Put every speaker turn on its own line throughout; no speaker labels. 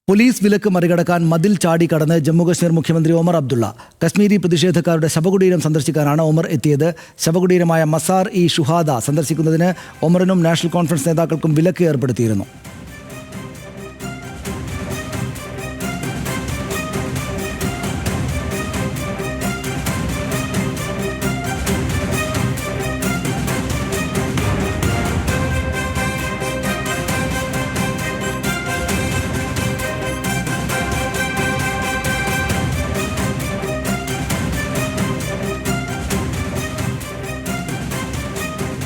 Police വിലക്ക് മറികടക്കാൻ മതിൽ ചാടിക്കടന്ന് ജമ്മുകശ്മീർ മുഖ്യമന്ത്രി ഒമർ അബ്ദുള്ള. കശ്മീരി പ്രതിഷേധക്കാരുടെ ശവകുടീരം സന്ദർശിക്കാനാണ് ഒമർ എത്തിയത്. ശവകുടീരമായ മസാർ ഇ ഷുഹാദ സന്ദർശിക്കുന്നതിന് ഒമറിനും നാഷണൽ കോൺഫറൻസ് നേതാക്കൾക്കും വിലക്ക് ഏർപ്പെടുത്തിയിരുന്നു.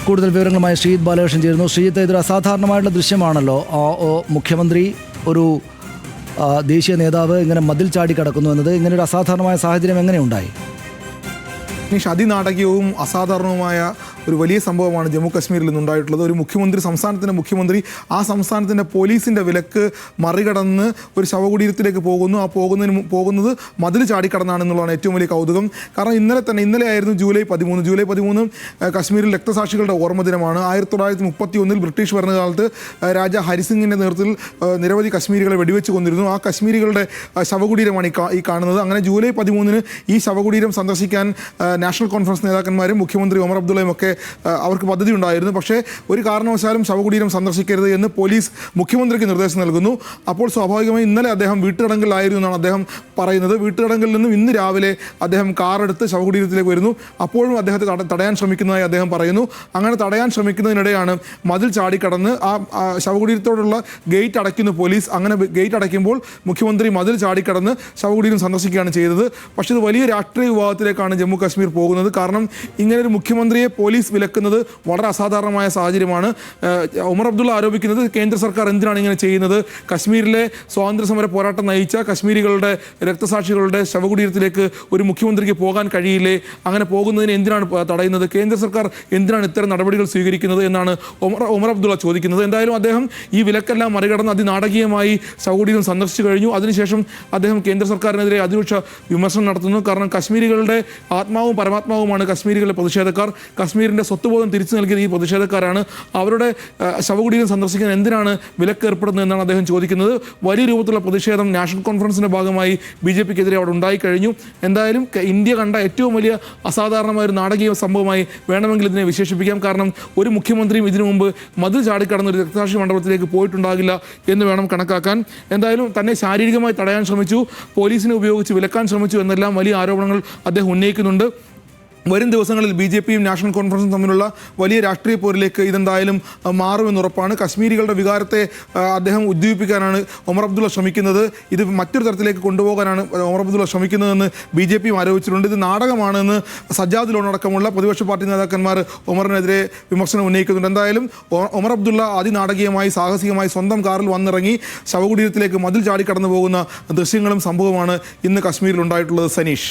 കൂടുതൽ വിവരങ്ങളുമായി ശ്രീജിത്ത് ബാലകൃഷ്ണൻ ചേരുന്നു. ശ്രീജിത്ത്, ഇതൊരു അസാധാരണമായിട്ടുള്ള ദൃശ്യമാണല്ലോ. മുഖ്യമന്ത്രി, ഒരു ദേശീയ നേതാവ് ഇങ്ങനെ മതിൽ ചാടി കടക്കുന്നു എന്നത്. ഇങ്ങനെ ഒരു അസാധാരണമായ സാഹചര്യം എങ്ങനെ ഉണ്ടായി?
അതിനാടകീയവും അസാധാരണവുമായ ഒരു വലിയ സംഭവമാണ് ജമ്മു കശ്മീരിൽ നിന്നുണ്ടായിട്ടുള്ളത്. ഒരു മുഖ്യമന്ത്രി, സംസ്ഥാനത്തിൻ്റെ മുഖ്യമന്ത്രി, ആ സംസ്ഥാനത്തിൻ്റെ പോലീസിൻ്റെ വിലക്ക് മറികടന്ന് ഒരു ശവകുടീരത്തിലേക്ക് പോകുന്നു. പോകുന്നത് മതിൽ ചാടിക്കടന്നാണെന്നുള്ളതാണ് ഏറ്റവും വലിയ കൗതുകം. കാരണം ഇന്നലെയായിരുന്നു ജൂലൈ 13 കശ്മീരിൽ രക്തസാക്ഷികളുടെ ഓർമ്മ ദിനമാണ്. 1931 ബ്രിട്ടീഷ് ഭരണകാലത്ത് രാജാ ഹരിസിംഗിൻ്റെ നേതൃത്വത്തിൽ നിരവധി കശ്മീരികളെ വെടിവെച്ച് കൊന്നിരുന്നു. ആ കശ്മീരികളുടെ ശവകുടീരമാണ് ഈ കാണുന്നത്. അങ്ങനെ ജൂലൈ 13 ഈ ശവകുടീരം സന്ദർശിക്കാൻ നാഷണൽ കോൺഫറൻസ് നേതാക്കന്മാരും മുഖ്യമന്ത്രി ഒമർ അബ്ദുള്ളയും ഒക്കെ അവർക്ക് പദ്ധതി ഉണ്ടായിരുന്നു. പക്ഷേ ഒരു കാരണവശാലും ശവകുടീരം സന്ദർശിക്കരുത് എന്ന് പോലീസ് മുഖ്യമന്ത്രിക്ക് നിർദ്ദേശം നൽകുന്നു. അപ്പോൾ സ്വാഭാവികമായി ഇന്നലെ അദ്ദേഹം വീട്ടുതടങ്കലിലായിരുന്നു എന്നാണ് അദ്ദേഹം പറയുന്നത്. വീട്ടുതടങ്കലിൽ നിന്നും ഇന്ന് രാവിലെ അദ്ദേഹം കാറെടുത്ത് ശവകുടീരത്തിലേക്ക് വരുന്നു. അപ്പോഴും അദ്ദേഹത്തെ തടയാൻ ശ്രമിക്കുന്നതായി അദ്ദേഹം പറയുന്നു. അങ്ങനെ തടയാൻ ശ്രമിക്കുന്നതിനിടെയാണ് മതിൽ ചാടിക്കടന്ന് ആ ശവകുടീരത്തോടുള്ള ഗേറ്റ് അടയ്ക്കുന്നു പോലീസ്. അങ്ങനെ ഗേറ്റ് അടയ്ക്കുമ്പോൾ മുഖ്യമന്ത്രി മതിൽ ചാടിക്കടന്ന് ശവകുടീരം സന്ദർശിക്കുകയാണ് ചെയ്തത്. പക്ഷേ ഇത് വലിയ രാഷ്ട്രീയ വിവാദത്തിലേക്കാണ് ജമ്മു കശ്മീർ പോകുന്നത്. കാരണം ഇങ്ങനൊരു മുഖ്യമന്ത്രിയെ പോലീസ് വിലക്കുന്നത് വളരെ അസാധാരണമായ സാഹചര്യമാണ്. ഒമർ അബ്ദുള്ള ആരോപിക്കുന്നത് കേന്ദ്ര സർക്കാർ എന്തിനാണ് ഇങ്ങനെ ചെയ്യുന്നത്? കശ്മീരിലെ സ്വാതന്ത്ര്യ സമര പോരാട്ടം നയിച്ച കശ്മീരികളുടെ രക്തസാക്ഷികളുടെ ശവകുടീരത്തിലേക്ക് ഒരു മുഖ്യമന്ത്രിക്ക് പോകാൻ കഴിയില്ലേ? അങ്ങനെ പോകുന്നതിന് എന്തിനാണ് തടയുന്നത്? കേന്ദ്ര സർക്കാർ എന്തിനാണ് ഇത്തരം നടപടികൾ സ്വീകരിക്കുന്നത് എന്നാണ് ഒമർ അബ്ദുള്ള ചോദിക്കുന്നത്. എന്തായാലും അദ്ദേഹം ഈ വിലക്കെല്ലാം മറികടന്ന് അതിനാടകീയമായി ശവകുടീരം സന്ദർശിച്ചു കഴിഞ്ഞു. അതിനുശേഷം അദ്ദേഹം കേന്ദ്ര സർക്കാരിനെതിരെ അതിരൂക്ഷ വിമർശനം നടത്തുന്നു. കാരണം കശ്മീരികളുടെ ആത്മാവും പരമാത്മാവുമാണ് കശ്മീരികളുടെ പ്രതിഷേധക്കാർ. കശ്മീരിൻ്റെ സ്വത്തുബോധം തിരിച്ചു നൽകിയത് ഈ പ്രതിഷേധക്കാരാണ്. അവരുടെ ശവകുടീരം സന്ദർശിക്കാൻ എന്തിനാണ് വിലക്ക് ഏർപ്പെടുന്നത് എന്നാണ് അദ്ദേഹം ചോദിക്കുന്നത്. വലിയ രൂപത്തിലുള്ള പ്രതിഷേധം നാഷണൽ കോൺഫറൻസിൻ്റെ ഭാഗമായി BJPക്കെതിരെ അവിടെ ഉണ്ടായിക്കഴിഞ്ഞു. എന്തായാലും ഇന്ത്യ കണ്ട ഏറ്റവും വലിയ അസാധാരണമായ ഒരു നാടകീയ സംഭവമായി വേണമെങ്കിൽ ഇതിനെ വിശേഷിപ്പിക്കാം. കാരണം ഒരു മുഖ്യമന്ത്രിയും ഇതിനു മുമ്പ് മതിൽ ചാടിക്കടന്ന ഒരു രക്തസാക്ഷി മണ്ഡപത്തിലേക്ക് പോയിട്ടുണ്ടാകില്ല എന്ന് വേണം കണക്കാക്കാൻ. എന്തായാലും തന്നെ ശാരീരികമായി തടയാൻ ശ്രമിച്ചു, പോലീസിനെ ഉപയോഗിച്ച് വിലക്കാൻ ശ്രമിച്ചു എന്നെല്ലാം വലിയ ആരോപണങ്ങൾ അദ്ദേഹം ഉന്നയിക്കുന്നുണ്ട്. വരും ദിവസങ്ങളിൽ BJPയും നാഷണൽ കോൺഫറൻസും തമ്മിലുള്ള വലിയ രാഷ്ട്രീയ പോരിലേക്ക് ഇതെന്തായാലും മാറുമെന്നുറപ്പാണ്. കശ്മീരികളുടെ വികാരത്തെ അദ്ദേഹം ഉദ്ദീപിപ്പിക്കാനാണ് ഒമർ അബ്ദുള്ള ശ്രമിക്കുന്നത്. ഇത് മറ്റൊരു തരത്തിലേക്ക് കൊണ്ടുപോകാനാണ് ഒമർ അബ്ദുള്ള ശ്രമിക്കുന്നതെന്ന് BJPയും ആരോപിച്ചിട്ടുണ്ട്. ഇത് നാടകമാണെന്ന് സജ്ജാദ് ലോണടക്കമുള്ള പ്രതിപക്ഷ പാർട്ടി നേതാക്കന്മാർ ഒമറിനെതിരെ വിമർശനം ഉന്നയിക്കുന്നുണ്ട്. എന്തായാലും ഒമർ അബ്ദുള്ള അതിനാടകീയമായി സാഹസികമായി സ്വന്തം കാറിൽ വന്നിറങ്ങി ശവകുടീരത്തിലേക്ക് മതിൽ ചാടിക്കടന്നു പോകുന്ന ദൃശ്യങ്ങളും സംഭവമാണ് ഇന്ന് കശ്മീരിൽ ഉണ്ടായിട്ടുള്ളത്. സനീഷ്.